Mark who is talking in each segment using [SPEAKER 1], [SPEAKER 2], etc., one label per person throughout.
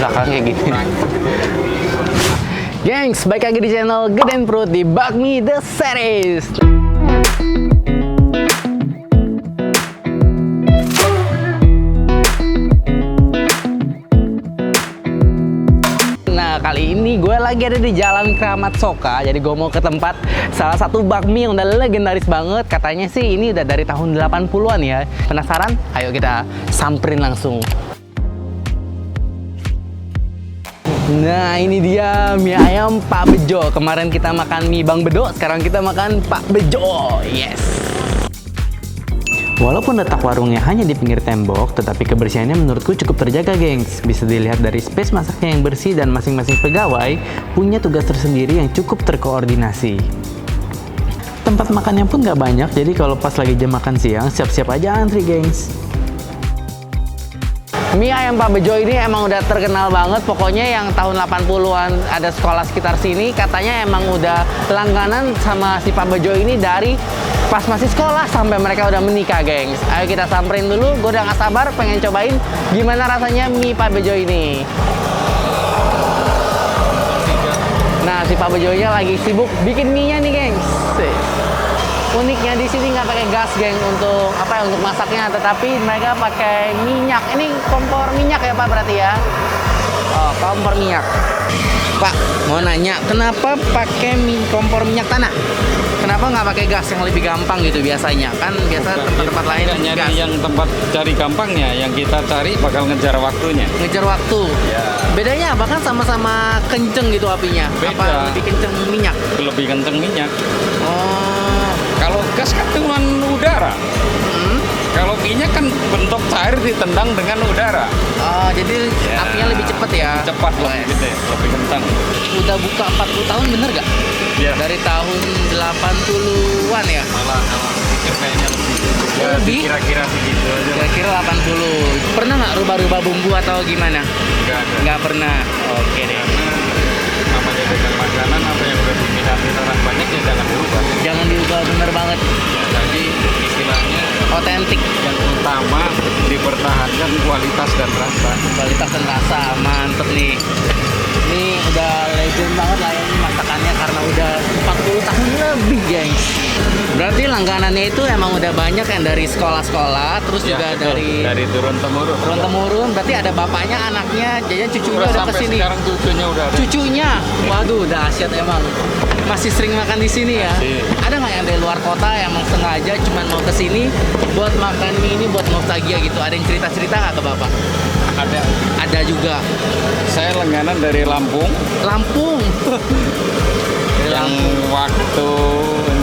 [SPEAKER 1] belakang kayak gini. Gengs, balik lagi di channel Gedein Perut di Bakmi The Series. Nah, kali ini gue lagi ada di Jalan Kramat Soka. Jadi gue mau ke tempat salah satu bakmi yang udah legendaris banget. Katanya sih ini udah dari tahun 80-an ya. Penasaran? Ayo kita samperin langsung. Nah, ini dia mie ayam Pak Bejo. Kemarin kita makan mie Bang Bedo, sekarang kita makan Pak Bejo. Yes. Walaupun letak warungnya hanya di pinggir tembok, tetapi kebersihannya menurutku cukup terjaga, gengs. Bisa dilihat dari space masaknya yang bersih dan masing-masing pegawai punya tugas tersendiri yang cukup terkoordinasi. Tempat makannya pun nggak banyak, jadi kalau pas lagi jam makan siang, siap-siap aja antri, gengs. Mie ayam Pak Bejo ini emang udah terkenal banget. Pokoknya yang tahun 80-an ada sekolah sekitar sini, katanya emang udah langganan sama si Pak Bejo ini dari pas masih sekolah sampai mereka udah menikah, gengs. Ayo kita samperin dulu, gue udah gak sabar pengen cobain gimana rasanya mie Pak Bejo ini. Nah, si Pak Bejonya lagi sibuk bikin mie-nya nih, gengs. Uniknya di sini nggak pakai gas, geng, untuk apa ya, untuk masaknya, tetapi mereka pakai minyak. Ini kompor minyak ya, Pak, berarti ya? Oh, kompor minyak. Pak, mau nanya, kenapa pakai kompor minyak tanah? Kenapa nggak pakai gas yang lebih gampang gitu biasanya? Kan biasa tempat-tempat lain
[SPEAKER 2] nyari
[SPEAKER 1] gas.
[SPEAKER 2] Yang tempat cari gampangnya, yang kita cari bakal ngejar waktunya.
[SPEAKER 1] Ngejar waktu.
[SPEAKER 2] Ya.
[SPEAKER 1] Bedanya apa? Kan sama-sama kenceng gitu apinya.
[SPEAKER 2] Beda.
[SPEAKER 1] Apa lebih kenceng minyak?
[SPEAKER 2] Lebih kenceng minyak.
[SPEAKER 1] Oh.
[SPEAKER 2] Kalau gas kan cuma udara. Kalau minyak kan bentuk cair ditendang dengan udara.
[SPEAKER 1] Oh, jadi
[SPEAKER 2] Ya.
[SPEAKER 1] apinya lebih cepat ya?
[SPEAKER 2] Cepat lebih gede, lebih kencang.
[SPEAKER 1] Udah buka 40 tahun, bener gak?
[SPEAKER 2] Ya.
[SPEAKER 1] Dari tahun 80-an ya?
[SPEAKER 2] Malah pikir kayaknya lebih. Ya,
[SPEAKER 1] Lebih?
[SPEAKER 2] kira-kira segitu aja.
[SPEAKER 1] Kira-kira 80. Pernah nggak rubah-rubah bumbu atau gimana?
[SPEAKER 2] Enggak ada.
[SPEAKER 1] Nggak pernah. Oke deh.
[SPEAKER 2] Karena namanya dengan makanan apa yang udah diminati orang banyak ya jangan dirubah.
[SPEAKER 1] Jangan diubah, bener banget.
[SPEAKER 2] Ya, jadi istilahnya
[SPEAKER 1] Otentik.
[SPEAKER 2] yang utama dipertahankan kualitas dan rasa.
[SPEAKER 1] Kualitas dan rasa, mantep nih. Ini udah legend banget lah ya, ini masakannya karena udah 40 tahun lebih, gengs. Berarti langganannya itu emang udah banyak yang dari sekolah-sekolah, terus
[SPEAKER 2] Ya,
[SPEAKER 1] juga
[SPEAKER 2] betul. dari turun-temurun.
[SPEAKER 1] turun-temurun. Berarti ada bapaknya, anaknya, jajan cucunya udah
[SPEAKER 2] sampai
[SPEAKER 1] kesini.
[SPEAKER 2] sekarang cucunya udah ada.
[SPEAKER 1] Cucunya, waduh, dahsyat emang. Masih sering makan di sini ya?
[SPEAKER 2] Masih.
[SPEAKER 1] Ada nggak yang dari luar kota yang emang sengaja cuma mau ke sini buat makan mie ini, buat nostalgia gitu? Ada yang cerita-cerita nggak ke bapak?
[SPEAKER 2] Ada.
[SPEAKER 1] Ada juga.
[SPEAKER 2] Saya langganan dari Lampung.
[SPEAKER 1] Lampung.
[SPEAKER 2] Yang waktu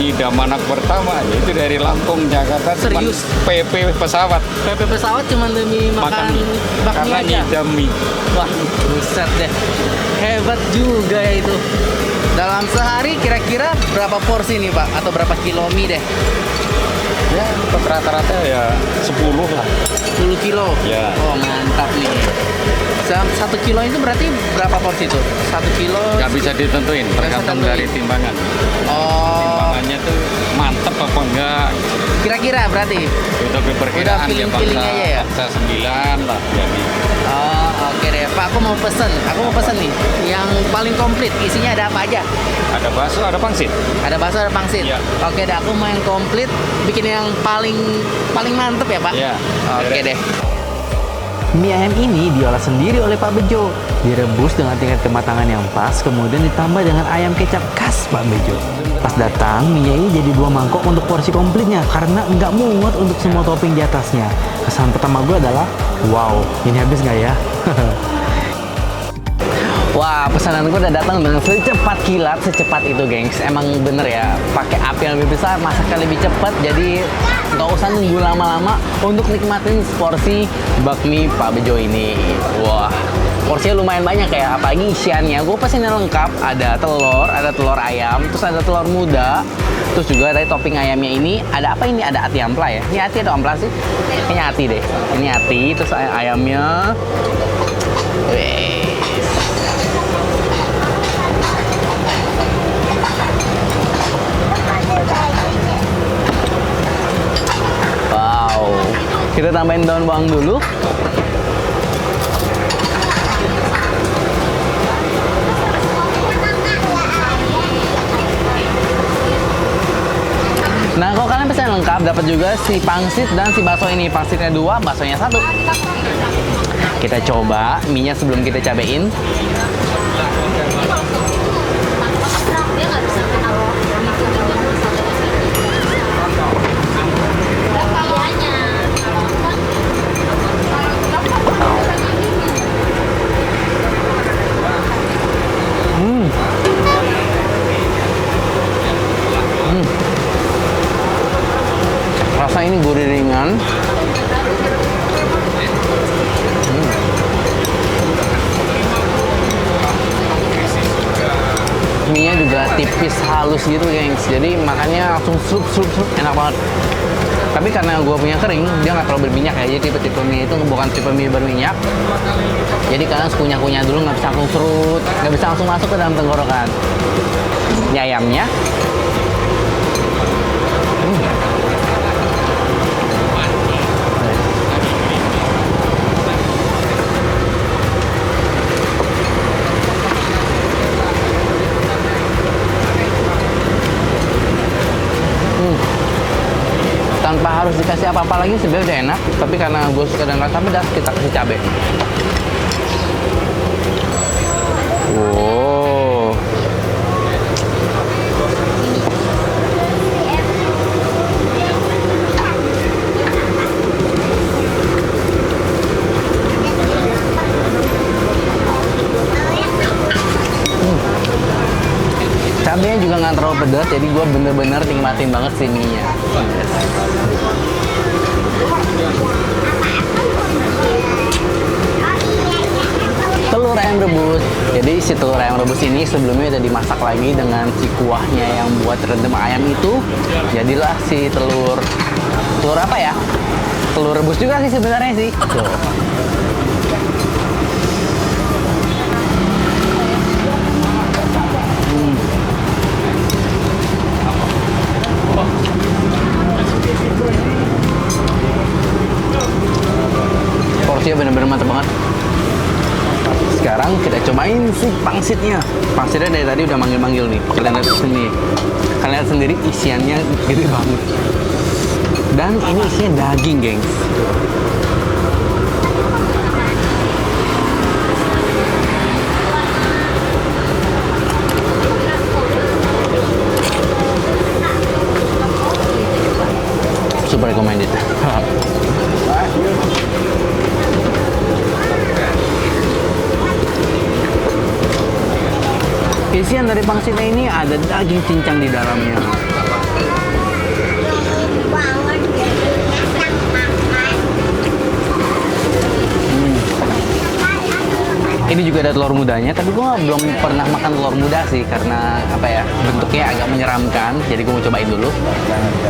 [SPEAKER 2] ngidam anak pertama itu dari Lampung, Jakarta. cuman
[SPEAKER 1] Serius?
[SPEAKER 2] PP pesawat.
[SPEAKER 1] PP pesawat cuma demi makan bakmi
[SPEAKER 2] karena
[SPEAKER 1] aja.
[SPEAKER 2] ngidam mie.
[SPEAKER 1] Wah, buset deh. Hebat juga ya itu. Dalam sehari kira-kira berapa porsi nih, Pak? Atau berapa kilo mie deh?
[SPEAKER 2] Ya, rata-rata ya 10 lah.
[SPEAKER 1] 10 kilo?
[SPEAKER 2] Ya.
[SPEAKER 1] Oh, mantap nih. 1 kilo itu berarti berapa porsi tuh? 1 kilo?
[SPEAKER 2] Nggak bisa ditentuin, tergantung
[SPEAKER 1] tentuin.
[SPEAKER 2] dari timbangan.
[SPEAKER 1] Oh,
[SPEAKER 2] Timbangannya tuh mantep apa enggak.
[SPEAKER 1] kira-kira berarti?
[SPEAKER 2] Itu perkiraan ya,
[SPEAKER 1] feeling-feeling aja ya?
[SPEAKER 2] bangsa 9 lah jadi.
[SPEAKER 1] Oh, oke deh. Pak, aku mau pesen nih. Yang paling komplit, isinya ada apa aja?
[SPEAKER 2] Ada bakso, ada pangsit.
[SPEAKER 1] Ada bakso, ada pangsit.
[SPEAKER 2] Iya.
[SPEAKER 1] Oke deh, aku mau yang komplit, bikin yang paling mantep ya, Pak?
[SPEAKER 2] Iya.
[SPEAKER 1] Oke deh. Mie ayam ini diolah sendiri oleh Pak Bejo. Direbus dengan tingkat kematangan yang pas, kemudian ditambah dengan ayam kecap khas Pak Bejo. Pas datang, mie ini jadi 2 mangkok untuk porsi komplitnya karena nggak muat untuk semua topping di atasnya. Kesan pertama gue adalah, wow, ini habis nggak ya? Wah, pesanan gue udah datang dengan secepat kilat, secepat itu, gengs. Emang bener ya, pakai api yang lebih besar, masaknya lebih cepat, jadi nggak usah nunggu lama-lama untuk nikmatin porsi bakmi Pak Bejo ini. Wah, porsinya lumayan banyak ya, apalagi isiannya. Gue pesennya lengkap, ada telur ayam, terus ada telur muda, terus juga dari topping ayamnya ini, ada apa ini? Ada ati ampla ya? Ini ati atau ampla sih? Kayaknya ati deh. Ini ati, terus ayamnya. Wih. Kita tambahin daun bawang dulu. Rasanya lengkap, dapat juga si pangsit dan si bakso ini. Pangsitnya 2, baksonya 1. Kita coba mie-nya sebelum kita cabein. Rasa ini gurih ringan. Mie-nya juga tipis halus gitu, gengs. Jadi makannya langsung slup, enak banget. Tapi karena gue punya kering, dia nggak terlalu berminyak ya. Jadi tipe-tipe mie itu bukan tipe mie berminyak. Jadi kalian kunyah-kunyah dulu, nggak bisa langsung serut, nggak bisa langsung masuk ke dalam tenggorokan. Ini ayamnya. Tanpa harus dikasih apa-apa lagi sebenarnya udah enak, tapi karena gue suka dengan rasa pedas, kita kasih cabai. Wow. Cabenya juga nggak terlalu pedas, jadi gue bener-bener nikmatin banget sih mie-nya. Telur ayam rebus. Jadi si telur ayam rebus ini sebelumnya udah dimasak lagi dengan si kuahnya yang buat rendam ayam itu. Jadilah si telur apa ya? Telur rebus juga sih sebenarnya sih. Tuh. Porsinya bener-bener mantap banget. Sekarang kita cobain si pangsitnya. Pangsitnya dari tadi udah manggil-manggil nih. Kalian lihat sendiri isiannya gede banget. Dan ini isinya daging, gengs. Super recommended. Isian dari pangsitnya ini ada daging cincang di dalamnya. Ini juga ada telur mudanya, tapi gue belum pernah makan telur muda sih karena apa ya, bentuknya agak menyeramkan. Jadi gue mau cobain dulu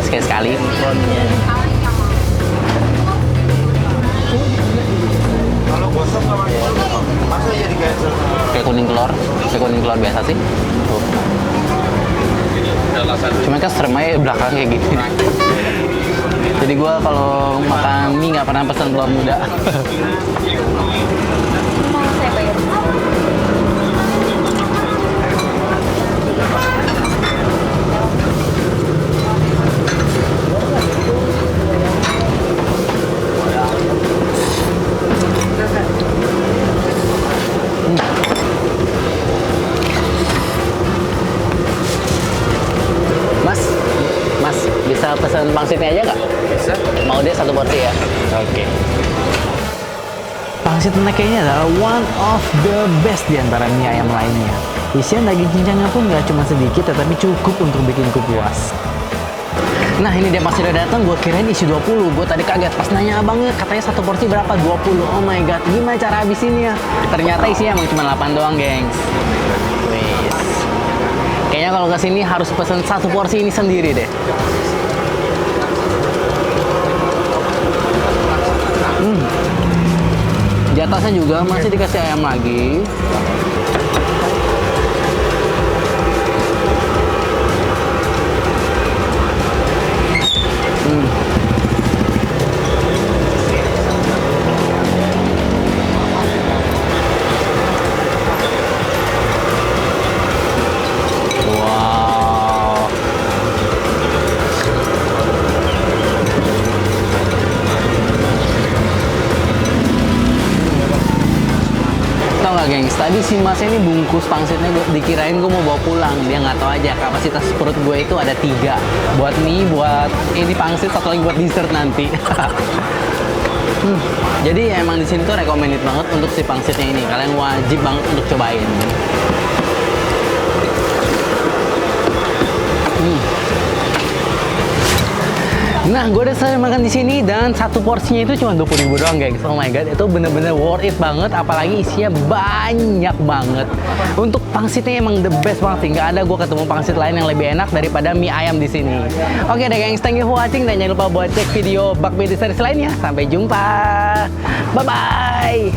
[SPEAKER 1] sekali-sekali. Kayak kuning telur biasa sih. Tuh. Cuman kan serem aja belakang kayak gitu. Jadi gue kalau makan mie nggak pernah pesan telur muda. Mas, bisa pesan pangsitnya aja nggak? Bisa. Mau dia 1 porsi ya? Oke. Pangsit Neke ini adalah one of the best di antara mie ayam lainnya. Isian daging cincangnya pun nggak cuma sedikit, tetapi cukup untuk bikin ku puas. Nah, ini dia pas udah datang, gue kirain isi 20. Gue tadi kaget pas nanya abangnya, katanya 1 porsi berapa? 20. Oh my god, gimana cara habisinnya? Ternyata isinya emang cuma 8 doang, gengs. Wih. Kayaknya kalau kesini harus pesen 1 porsi ini sendiri deh. Di atasnya juga masih dikasih ayam lagi. Tadi si masnya ini bungkus pangsitnya, dikirain gue mau bawa pulang. Dia nggak tahu aja kapasitas perut gue itu ada 3. Buat mie, buat ini pangsit, satu lagi buat dessert nanti. Jadi emang di sini tuh recommended banget untuk si pangsitnya ini. Kalian wajib banget untuk cobain. Nah, gue udah selesai makan di sini dan satu porsinya itu cuma 20.000 doang, guys. Oh my god, itu bener-bener worth it banget. Apalagi isinya banyak banget. Untuk pangsitnya emang the best banget sih. Nggak ada gue ketemu pangsit lain yang lebih enak daripada mie ayam di sini. Oke deh, guys. Thank you for watching dan jangan lupa buat cek video bakmi di series lainnya. Sampai jumpa. Bye bye.